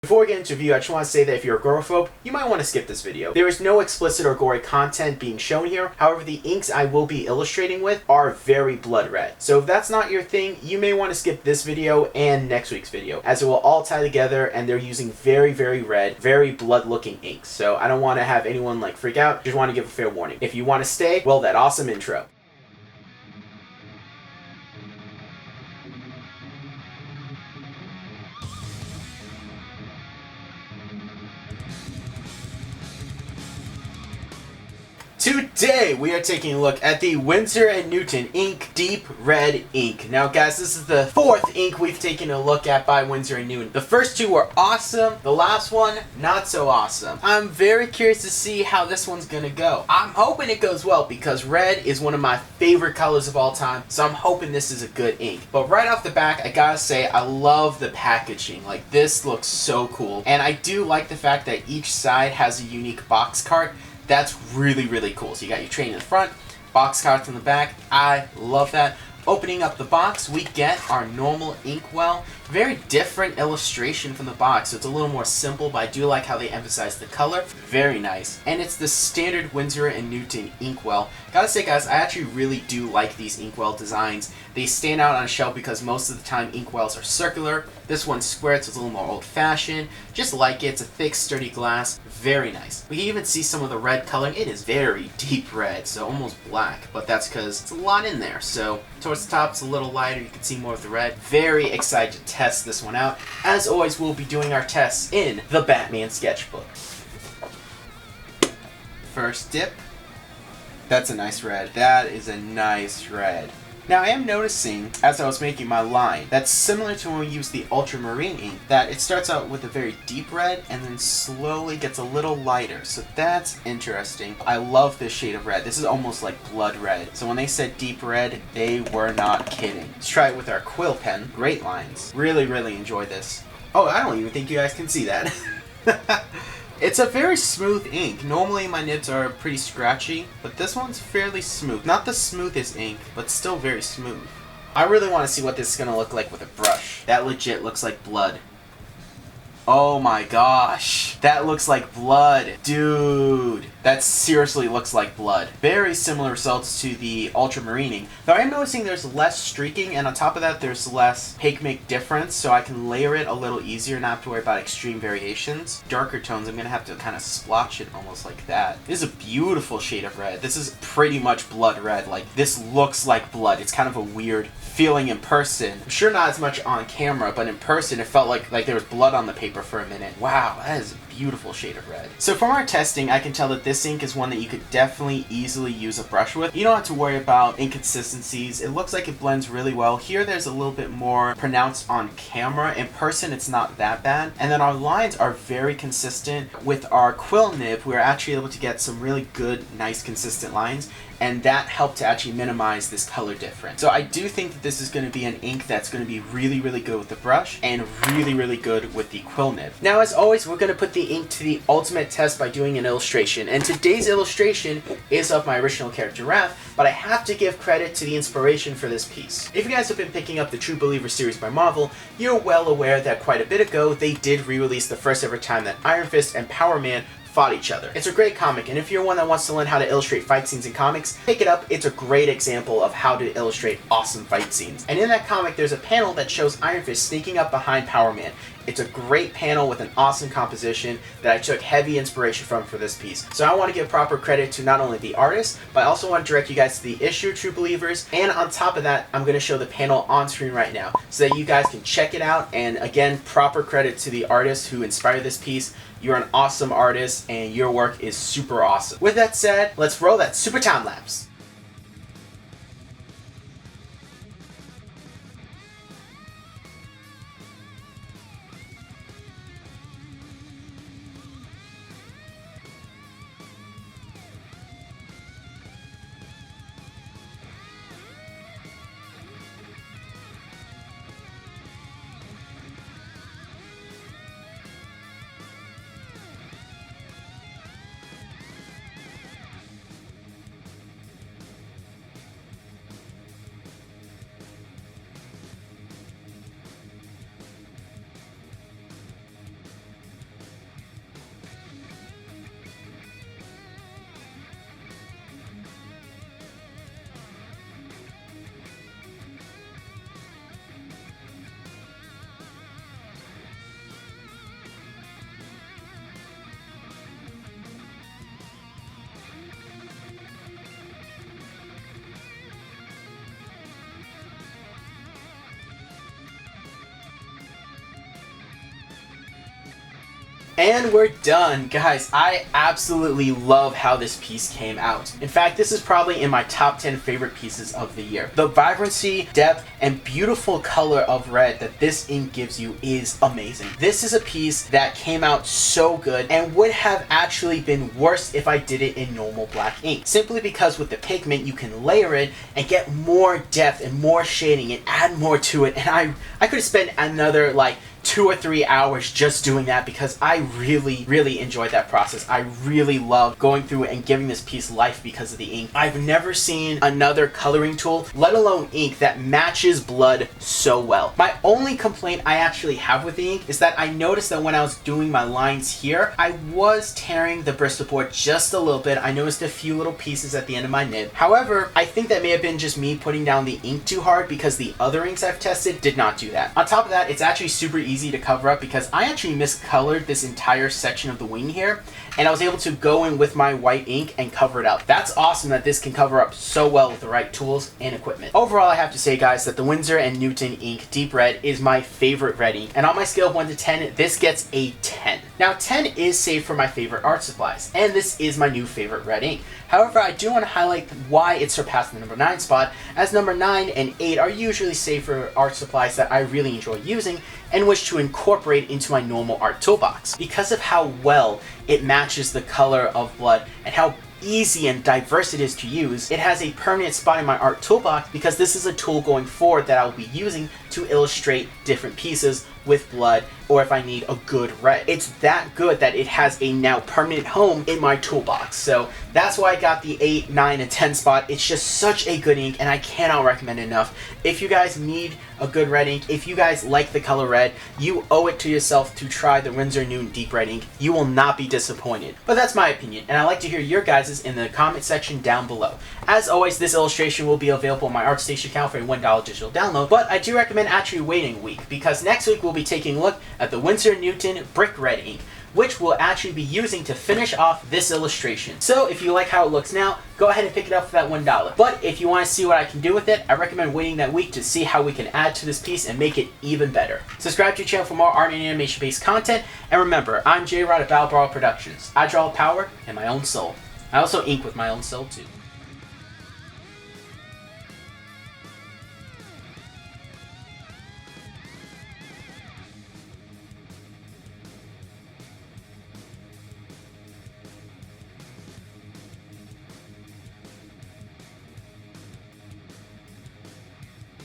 Before we get into review, I just want to say that if you're a agoraphobe, you might want to skip this video. There is no explicit or gory content being shown here. However, the inks I will be illustrating with are very blood red. So if that's not your thing, you may want to skip this video and next week's video, as it will all tie together and they're using very, very red, very blood looking inks. So I don't want to have anyone like freak out. Just want to give a fair warning. If you want to stay, well, that awesome intro. Today we are taking a look at the Winsor & Newton Ink Deep Red Ink. Now guys, this is the fourth ink we've taken a look at by Winsor & Newton. The first two were awesome, the last one not so awesome. I'm very curious to see how this one's gonna go. I'm hoping it goes well because red is one of my favorite colors of all time, so I'm hoping this is a good ink. But right off the back, I gotta say I love the packaging. Like, this looks so cool, and I do like the fact that each side has a unique box cart. That's really, really cool. So you got your train in the front, box cards in the back. I love that. Opening up the box, we get our normal inkwell. Very different illustration from the box, so it's a little more simple, but I do like how they emphasize the color. Very nice. And it's the standard Winsor & Newton inkwell. Gotta say guys, I actually really do like these inkwell designs. They stand out on a shelf because most of the time inkwells are circular. This one's square, so it's a little more old-fashioned. Just like it. It's a thick, sturdy glass. Very nice. We can even see some of the red coloring. It is very deep red, so almost black, but that's because it's a lot in there. So towards the top, it's a little lighter. You can see more of the red. Very excited to test this one out. As always, we'll be doing our tests in the Batman sketchbook. First dip. That's a nice red. That is a nice red. Now I am noticing, as I was making my line, that's similar to when we use the ultramarine ink, that it starts out with a very deep red and then slowly gets a little lighter. So that's interesting. I love this shade of red. This is almost like blood red. So when they said deep red, they were not kidding. Let's try it with our quill pen. Great lines. Really, really enjoy this. Oh, I don't even think you guys can see that. It's a very smooth ink. Normally my nibs are pretty scratchy, but this one's fairly smooth. Not the smoothest ink, but still very smooth. I really want to see what this is going to look like with a brush. That legit looks like blood. Oh my gosh. That looks like blood. Dude. That seriously looks like blood. Very similar results to the ultramarine ink. Though I am noticing there's less streaking, and on top of that there's less make difference, so I can layer it a little easier, not have to worry about extreme variations. Darker tones, I'm going to have to kind of splotch it almost like that. This is a beautiful shade of red. This is pretty much blood red. Like, this looks like blood. It's kind of a weird feeling in person. I'm sure not as much on camera, but in person it felt like there was blood on the paper for a minute. Wow, that is a beautiful shade of red. So from our testing, I can tell that this ink is one that you could definitely easily use a brush with. You don't have to worry about inconsistencies. It looks like it blends really well. Here there's a little bit more pronounced on camera. In person it's not that bad. And then our lines are very consistent. With our quill nib, we're actually able to get some really good, nice, consistent lines, and that helped to actually minimize this color difference. So I do think that this is going to be an ink that's going to be really, really good with the brush and really, really good with the quill nib. Now, as always, we're going to put the ink to the ultimate test by doing an illustration, and today's illustration is of my original character Raph, but I have to give credit to the inspiration for this piece. If you guys have been picking up the True Believer series by Marvel, you're well aware that quite a bit ago they did re-release the first ever time that Iron Fist and Power Man fought each other. It's a great comic, and if you're one that wants to learn how to illustrate fight scenes in comics, pick it up. It's a great example of how to illustrate awesome fight scenes. And in that comic, there's a panel that shows Iron Fist sneaking up behind Power Man. It's a great panel with an awesome composition that I took heavy inspiration from for this piece. So I want to give proper credit to not only the artist, but I also want to direct you guys to the issue, True Believers. And on top of that, I'm going to show the panel on screen right now so that you guys can check it out. And again, proper credit to the artist who inspired this piece. You're an awesome artist, and your work is super awesome. With that said, let's roll that super time lapse. And we're done. Guys, I absolutely love how this piece came out. In fact, this is probably in my top 10 favorite pieces of the year. The vibrancy, depth, and beautiful color of red that this ink gives you is amazing. This is a piece that came out so good and would have actually been worse if I did it in normal black ink. Simply because with the pigment, you can layer it and get more depth and more shading and add more to it. And I could spend another like 2 or 3 hours just doing that because I really enjoyed that process. I really love going through and giving this piece life because of the ink. I've never seen another coloring tool, let alone ink, that matches blood so well. My only complaint I actually have with the ink is that I noticed that when I was doing my lines here, I was tearing the Bristol board just a little bit. I noticed a few little pieces at the end of my nib. However, I think that may have been just me putting down the ink too hard because the other inks I've tested did not do that. On top of that, it's actually super easy to cover up because I actually miscolored this entire section of the wing here, and I was able to go in with my white ink and cover it up. That's awesome that this can cover up so well with the right tools and equipment. Overall, I have to say, guys, that the Winsor & Newton ink Deep Red is my favorite red ink, and on my scale of 1 to 10, this gets a 10. Now, 10 is saved for my favorite art supplies, and this is my new favorite red ink. However, I do want to highlight why it surpassed the number 9 spot, as number 9 and 8 are usually saved for art supplies that I really enjoy using and wish to incorporate into my normal art toolbox. Because of how well it matches the color of blood and how easy and diverse it is to use, it has a permanent spot in my art toolbox because this is a tool going forward that I will be using to illustrate different pieces with blood, or if I need a good red. It's that good that it has a now permanent home in my toolbox. So that's why I got the 8, 9, and 10 spot. It's just such a good ink and I cannot recommend it enough. If you guys need a good red ink, if you guys like the color red, you owe it to yourself to try the Winsor&Newton Deep Red ink. You will not be disappointed. But that's my opinion, and I'd like to hear your guys' in the comment section down below. As always, this illustration will be available on my ArtStation account for a $1 digital download, but I do recommend actually waiting a week because next week we'll be taking a look at the Winsor&Newton Brick Red ink, which we'll actually be using to finish off this illustration. So if you like how it looks now, go ahead and pick it up for that $1. But if you want to see what I can do with it, I recommend waiting that week to see how we can add to this piece and make it even better. Subscribe to the channel for more art and animation based content, and remember, I'm J-Rod of BATTLEBrawlerproductions. I draw with power and my own soul. I also ink with my own soul too.